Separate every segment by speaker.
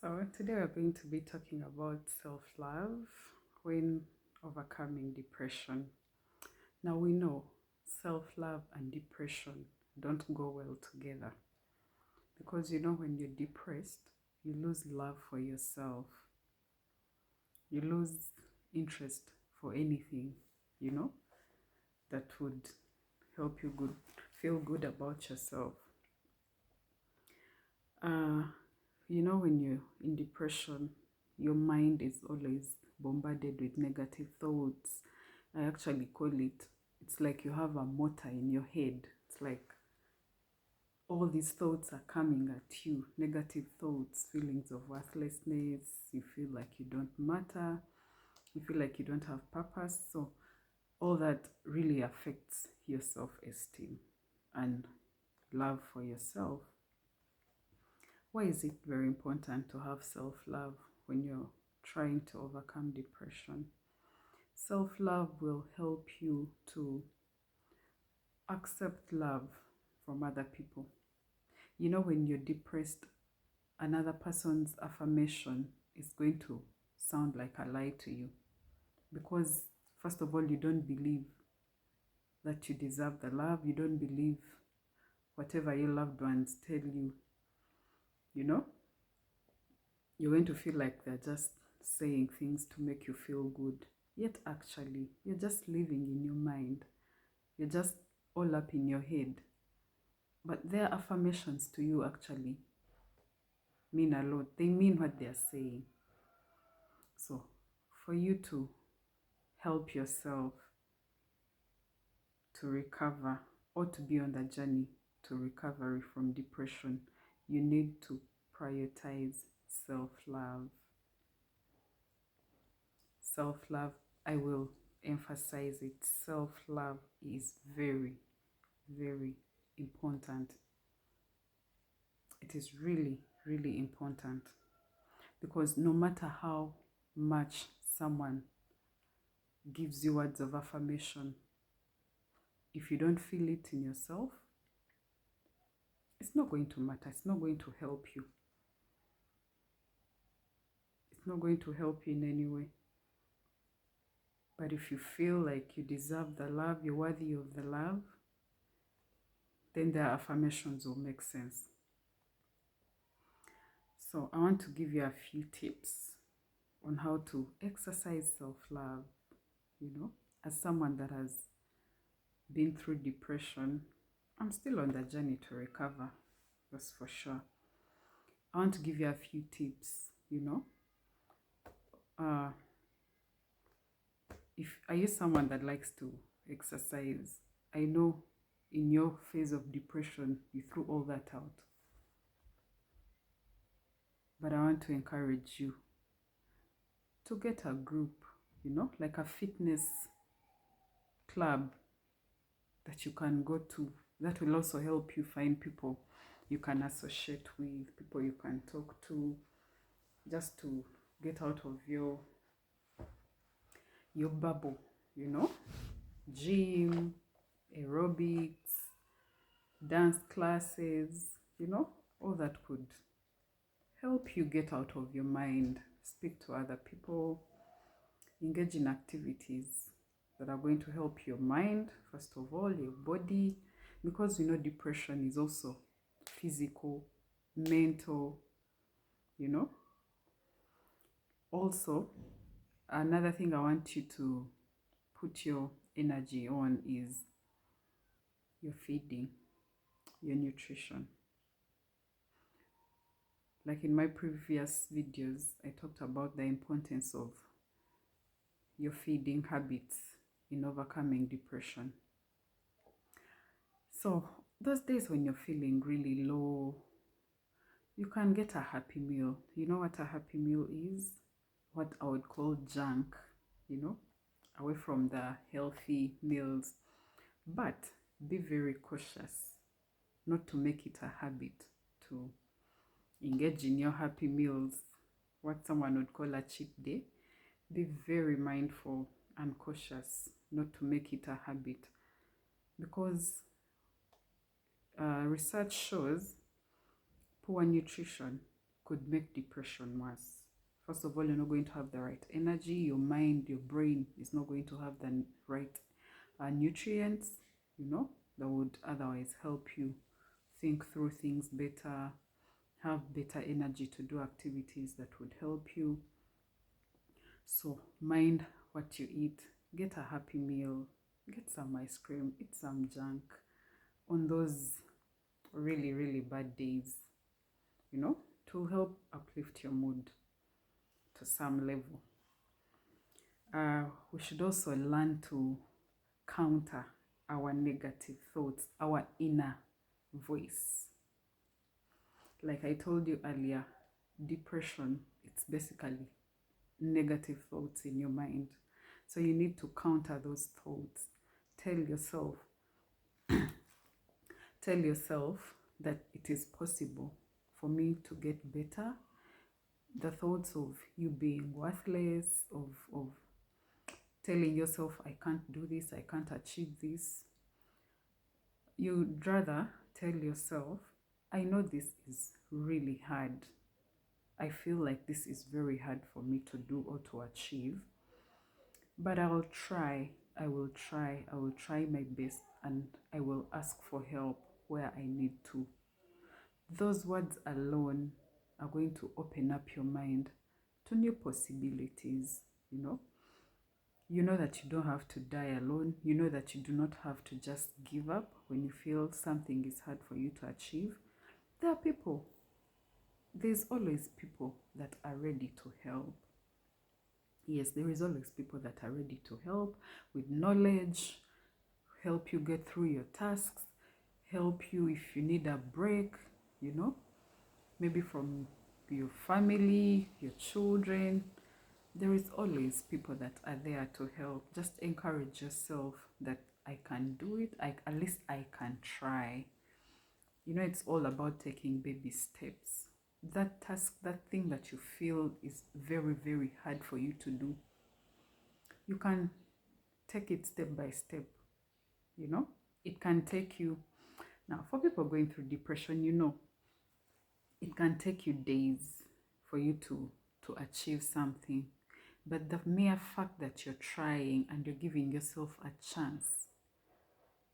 Speaker 1: So, today we're going to be talking about self love when overcoming depression. Now, we know self love and depression don't go well together because when you're depressed, you lose love for yourself, you lose interest for anything, you know, that would help you feel good about yourself. Uh, when you're in depression, your mind is always bombarded with negative thoughts. I actually call it's like you have a motor in your head. It's like all these thoughts are coming at you, negative thoughts, feelings of worthlessness. You feel like you don't matter. You feel like you don't have purpose. So all that really affects your self-esteem and love for yourself. Why is it very important to have self-love when you're trying to overcome depression? Self-love will help you to accept love from other people. When you're depressed, another person's affirmation is going to sound like a lie to you because, first of all, you don't believe that you deserve the love. You don't believe whatever your loved ones tell you, you're going to feel like they're just saying things to make you feel good. Yet actually, you're just living in your mind. You're just all up in your head. But their affirmations to you actually mean a lot. They mean what they're saying. So for you to help yourself to recover or to be on the journey to recovery from depression, you need to prioritize self-love. Self-love, I will emphasize it. Self-love is very, very important. It is really, really important because no matter how much someone gives you words of affirmation, if you don't feel it in yourself, it's not going to matter. It's not going to help you. It's not going to help you in any way. But if you feel like you deserve the love, you're worthy of the love, then their affirmations will make sense. So I want to give you a few tips on how to exercise self-love. As someone that has been through depression, I'm still on the journey to recover, that's for sure. I want to give you a few tips, if are you someone that likes to exercise? I know in your phase of depression, you threw all that out. But I want to encourage you to get a group, like a fitness club that you can go to. That will also help you find people you can associate with, people you can talk to, just to get out of your bubble, gym, aerobics, dance classes, all that could help you get out of your mind, speak to other people, engage in activities that are going to help your mind, first of all, your body, because depression is also physical, mental, Also, another thing I want you to put your energy on is your feeding, your nutrition. Like in my previous videos, I talked about the importance of your feeding habits in overcoming depression. So those days when you're feeling really low, you can get a happy meal. You know what a happy meal is? What I would call junk, away from the healthy meals. But be very cautious not to make it a habit to engage in your happy meals, what someone would call a cheat day. Be very mindful and cautious not to make it a habit, because research shows poor nutrition could make depression worse. First of all, you're not going to have the right energy. Your mind, your brain is not going to have the right nutrients, that would otherwise help you think through things better, have better energy to do activities that would help you. So mind what you eat. Get a happy meal. Get some ice cream. Eat some junk on those really, really bad days, to help uplift your mood to some level. We should also learn to counter our negative thoughts, our inner voice. Like I told you earlier, depression, it's basically negative thoughts in your mind. So you need to counter those thoughts. Tell yourself that it is possible for me to get better. The thoughts of you being worthless, of telling yourself, I can't do this, I can't achieve this. You'd rather tell yourself, I know this is really hard. I feel like this is very hard for me to do or to achieve, but I will try. I will try my best, and I will ask for help where I need to. Those words alone are going to open up your mind to new possibilities, You know that you don't have to die alone. You know that you do not have to just give up when you feel something is hard for you to achieve. There are people. There's always people that are ready to help. Yes, there is always people that are ready to help with knowledge, help you get through your tasks, help you if you need a break, maybe from your family, your children. There is always people that are there to help. Just encourage yourself that I can do it. At least I can try. It's all about taking baby steps. That task, that thing that you feel is very, very hard for you to do, you can take it step by step. It can take you, now for people going through depression, it can take you days for you to achieve something. But the mere fact that you're trying and you're giving yourself a chance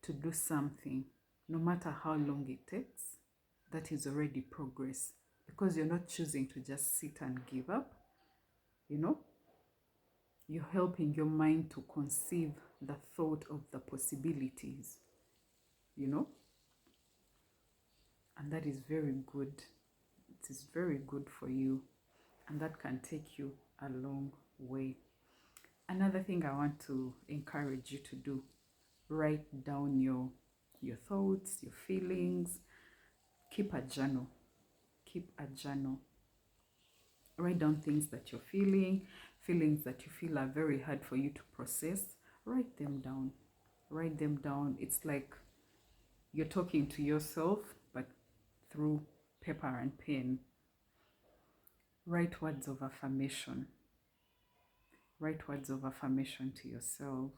Speaker 1: to do something, no matter how long it takes, that is already progress, because you're not choosing to just sit and give up. You're helping your mind to conceive the thought of the possibilities, and that is very good. It is very good for you, and that can take you a long way. Another thing I want to encourage you to do, write down your thoughts, your feelings. Keep a journal. Write down things that you're feelings that you feel are very hard for you to process. Write them down. It's like you're talking to yourself, but through paper and pen. Write words of affirmation. To yourself.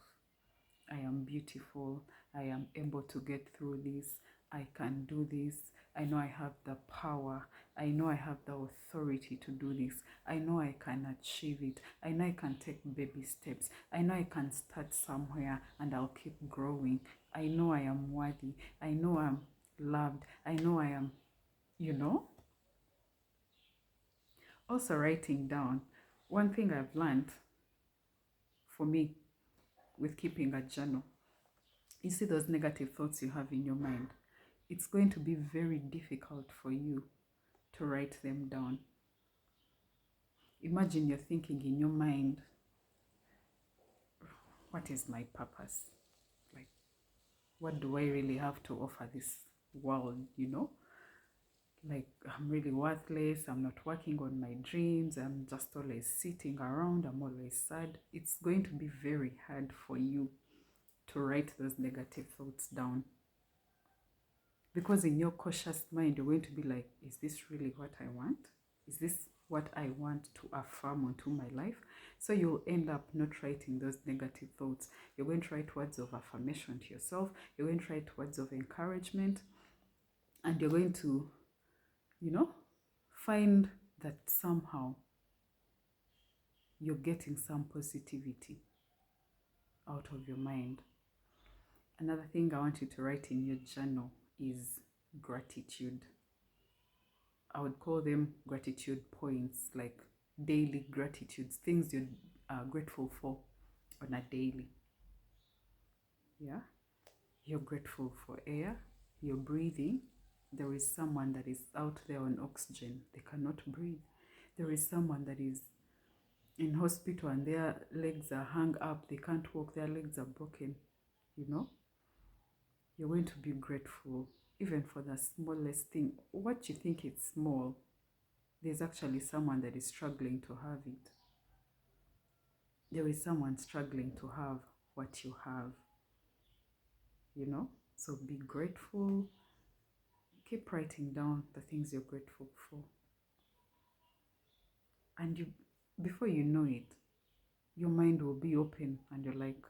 Speaker 1: I am beautiful. I am able to get through this. I can do this. I know I have the power. I know I have the authority to do this. I know I can achieve it. I know I can take baby steps. I know I can start somewhere and I'll keep growing. I know I am worthy. I know I'm loved. I know I am, Also, writing down. One thing I've learned for me with keeping a journal, you see those negative thoughts you have in your mind, it's going to be very difficult for you to write them down. Imagine you're thinking in your mind, what is my purpose? Like, what do I really have to offer this world, Like, I'm really worthless. I'm not working on my dreams. I'm just always sitting around. I'm always sad. It's going to be very hard for you to write those negative thoughts down. Because in your cautious mind, you're going to be like, is this really what I want? Is this what I want to affirm onto my life? So you'll end up not writing those negative thoughts. You're going to write words of affirmation to yourself. You're going to write words of encouragement. And you're going to, find that somehow you're getting some positivity out of your mind. Another thing I want you to write in your journal is gratitude. I would call them gratitude points, like daily gratitudes, things you're grateful for on a daily. Yeah, you're grateful for air, you're breathing. There is someone that is out there on oxygen, they cannot breathe. There is someone that is in hospital and their legs are hung up, they can't walk, their legs are broken. You know, you're going to be grateful even for the smallest thing. What you think is small, there's actually someone that is struggling to have it. There is someone struggling to have what you have, you know? So be grateful. Keep writing down the things you're grateful for. And you, before you know it, your mind will be open and you're like,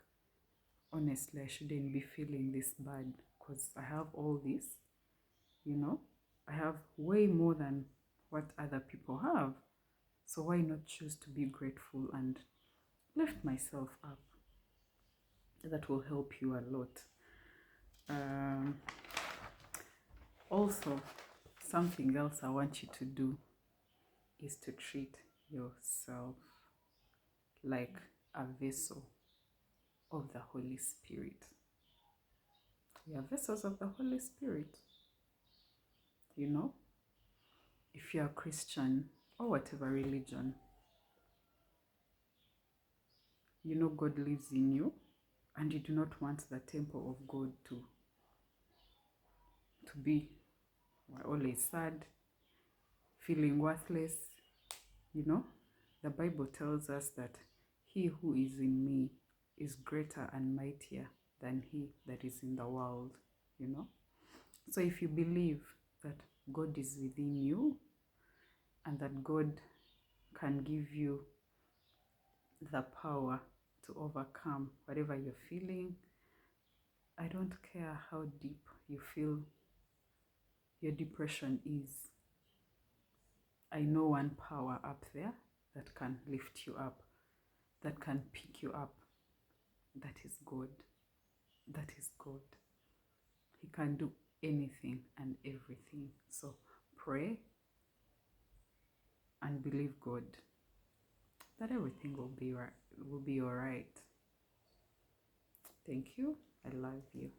Speaker 1: honestly, I shouldn't be feeling this bad because I have all this, you know? I have way more than what other people have. So why not choose to be grateful and lift myself up? That will help you a lot. Also, something else I want you to do is to treat yourself like a vessel of the Holy Spirit. We are vessels of the Holy Spirit. You know, if you are Christian or whatever religion, you know God lives in you and you do not want the temple of God to be always sad, feeling worthless. You know, the Bible tells us that he who is in me is greater and mightier than he that is in the world, you know. So if you believe that God is within you and that God can give you the power to overcome whatever you're feeling, I don't care how deep you feel your depression is. I know one power up there that can lift you up, that can pick you up. That is God. That is God. He can do anything and everything. So pray and believe God that everything will be right. Will be all right. Thank you. I love you.